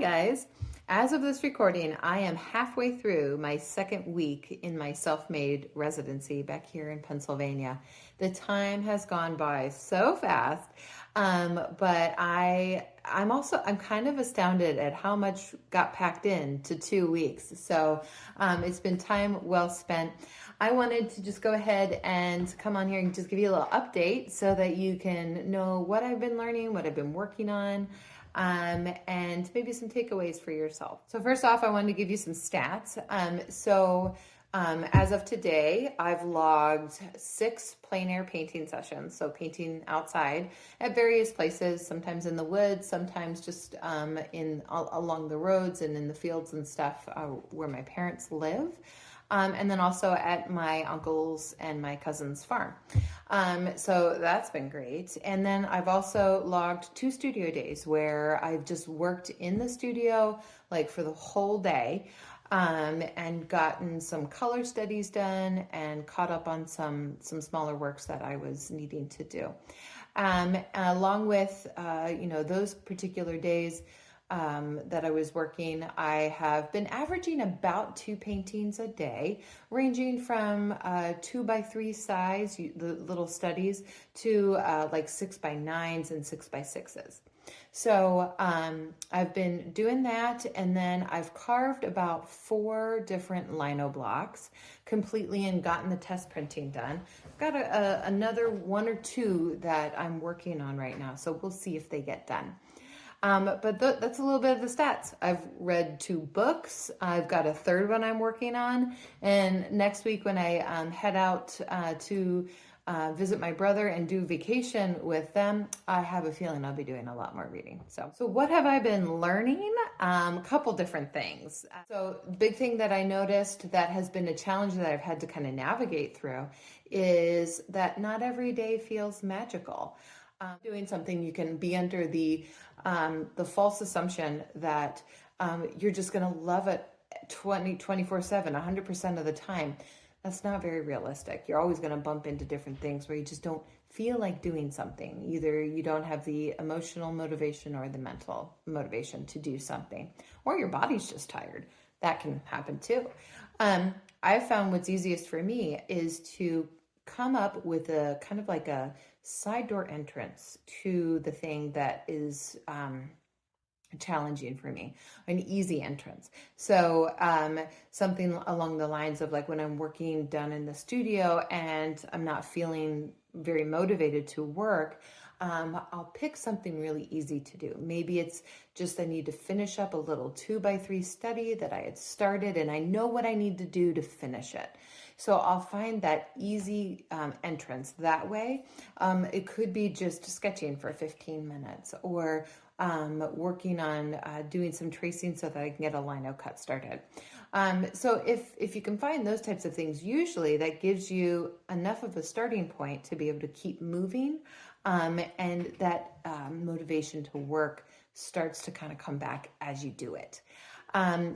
guys. As of this recording, I am halfway through my second week in my self-made residency back here in Pennsylvania. The time has gone by so fast, but I'm kind of astounded at how much got packed into 2 weeks. So it's been time well spent. I wanted to just go ahead and come on here and just give you a little update so that you can know what I've been learning, what I've been working on, and maybe some takeaways for yourself. So first off, I wanted to give you some stats. As of today, I've logged 6 plein air painting sessions, so painting outside at various places, sometimes in the woods, sometimes just along the roads and in the fields and stuff where my parents live. And then also at my uncle's and my cousin's farm. So that's been great. And then I've also logged 2 studio days where I've just worked in the studio like for the whole day, and gotten some color studies done and caught up on some smaller works that I was needing to do. Along with, those particular days, that I was working, I have been averaging about 2 paintings a day, ranging from 2x3 size, the little studies, to like 6x9s and 6x6s. So I've been doing that, and then I've carved about 4 different lino blocks completely and gotten the test printing done. I've got another 1 or 2 that I'm working on right now, so we'll see if they get done. But that's a little bit of the stats. I've read 2 books. I've got a 3rd one I'm working on. And next week when I head out to visit my brother and do vacation with them, I have a feeling I'll be doing a lot more reading. So what have I been learning? A couple different things. So big thing that I noticed that has been a challenge that I've had to kind of navigate through is that not every day feels magical. Doing something, you can be under the false assumption that you're just going to love it 24/7, 100% of the time. That's not very realistic. You're always going to bump into different things where you just don't feel like doing something. Either you don't have the emotional motivation or the mental motivation to do something, or your body's just tired. That can happen too. I've found what's easiest for me is to come up with a kind of like a side door entrance to the thing that is challenging for me, an easy entrance. So something along the lines of like when I'm working down in the studio and I'm not feeling very motivated to work, I'll pick something really easy to do. Maybe it's just I need to finish up a little 2x3 study that I had started and I know what I need to do to finish it. So I'll find that easy entrance that way. It could be just sketching for 15 minutes or working on doing some tracing so that I can get a lino cut started. So if you can find those types of things, usually that gives you enough of a starting point to be able to keep moving, and that motivation to work starts to kind of come back as you do it.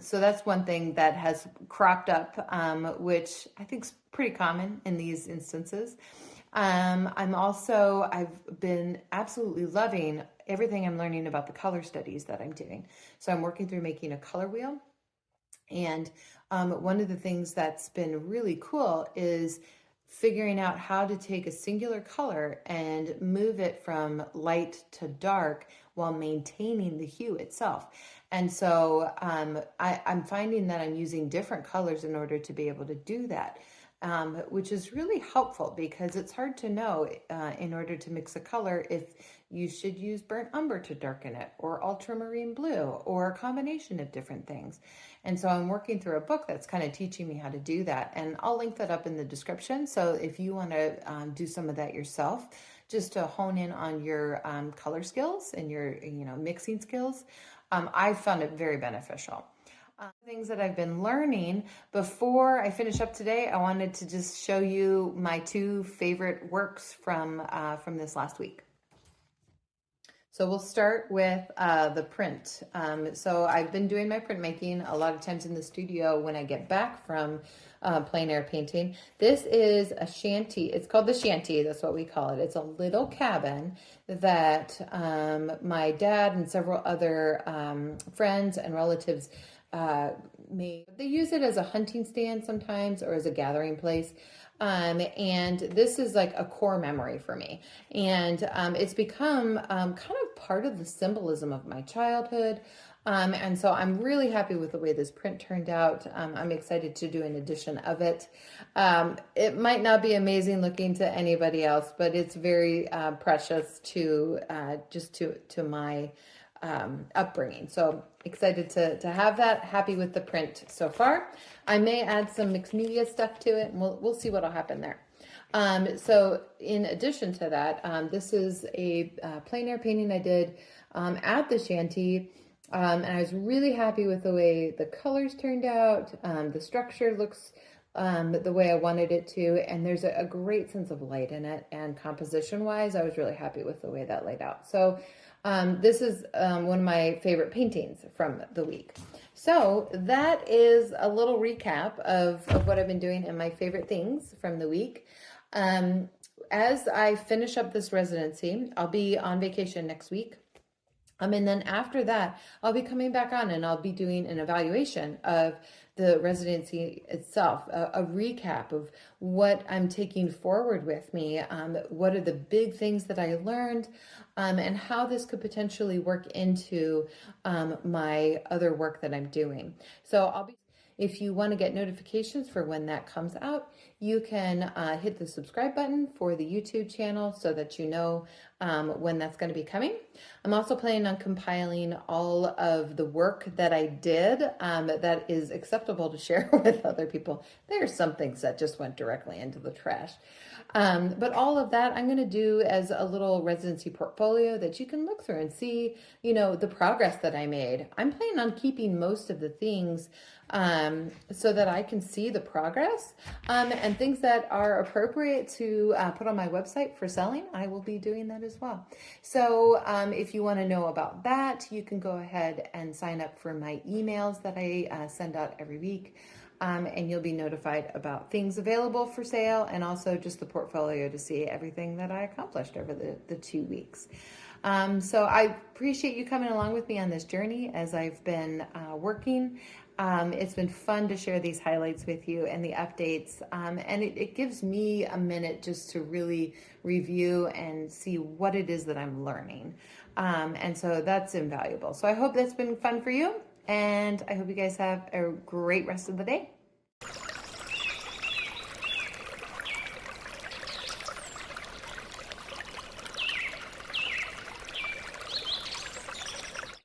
So that's one thing that has cropped up, which I think is pretty common in these instances. I've been absolutely loving everything I'm learning about the color studies that I'm doing. So I'm working through making a color wheel. And one of the things that's been really cool is figuring out how to take a singular color and move it from light to dark while maintaining the hue itself. And so I'm finding that I'm using different colors in order to be able to do that, which is really helpful because it's hard to know in order to mix a color if you should use burnt umber to darken it or ultramarine blue or a combination of different things. And so I'm working through a book that's kind of teaching me how to do that. And I'll link that up in the description. So if you want to do some of that yourself, just to hone in on your color skills and your mixing skills, I found it very beneficial. Things that I've been learning before I finish up today, I wanted to just show you my 2 favorite works from this last week. So we'll start with the print. So I've been doing my printmaking a lot of times in the studio when I get back from plein air painting. This is a shanty. It's called the shanty. That's what we call it. It's a little cabin that my dad and several other friends and relatives made. They use it as a hunting stand sometimes or as a gathering place. And this is like a core memory for me. And it's become kind of part of the symbolism of my childhood. And so I'm really happy with the way this print turned out. I'm excited to do an edition of it. It might not be amazing looking to anybody else, but it's very precious to to my upbringing. So excited to have that. Happy with the print so far. I may add some mixed media stuff to it, and we'll see what'll happen there. So in addition to that, this is a plein air painting I did at the shanty. And I was really happy with the way the colors turned out. The structure looks the way I wanted it to, and there's a great sense of light in it. And composition wise, I was really happy with the way that laid out. So this is one of my favorite paintings from the week. So that is a little recap of what I've been doing and my favorite things from the week. As I finish up this residency, I'll be on vacation next week. And then after that, I'll be coming back on and I'll be doing an evaluation of the residency itself, a recap of what I'm taking forward with me, what are the big things that I learned, and how this could potentially work into my other work that I'm doing. So if you want to get notifications for when that comes out, you can hit the subscribe button for the YouTube channel so that you know when that's going to be coming. I'm also planning on compiling all of the work that I did that is acceptable to share with other people. There are some things that just went directly into the trash. But all of that I'm going to do as a little residency portfolio that you can look through and see, the progress that I made. I'm planning on keeping most of the things so that I can see the progress and things that are appropriate to put on my website for selling. I will be doing that as well. So if you want to know about that, you can go ahead and sign up for my emails that I send out every week. And you'll be notified about things available for sale and also just the portfolio to see everything that I accomplished over the 2 weeks. So I appreciate you coming along with me on this journey as I've been working. It's been fun to share these highlights with you and the updates. And it gives me a minute just to really review and see what it is that I'm learning. And so that's invaluable. So I hope that's been fun for you. And I hope you guys have a great rest of the day.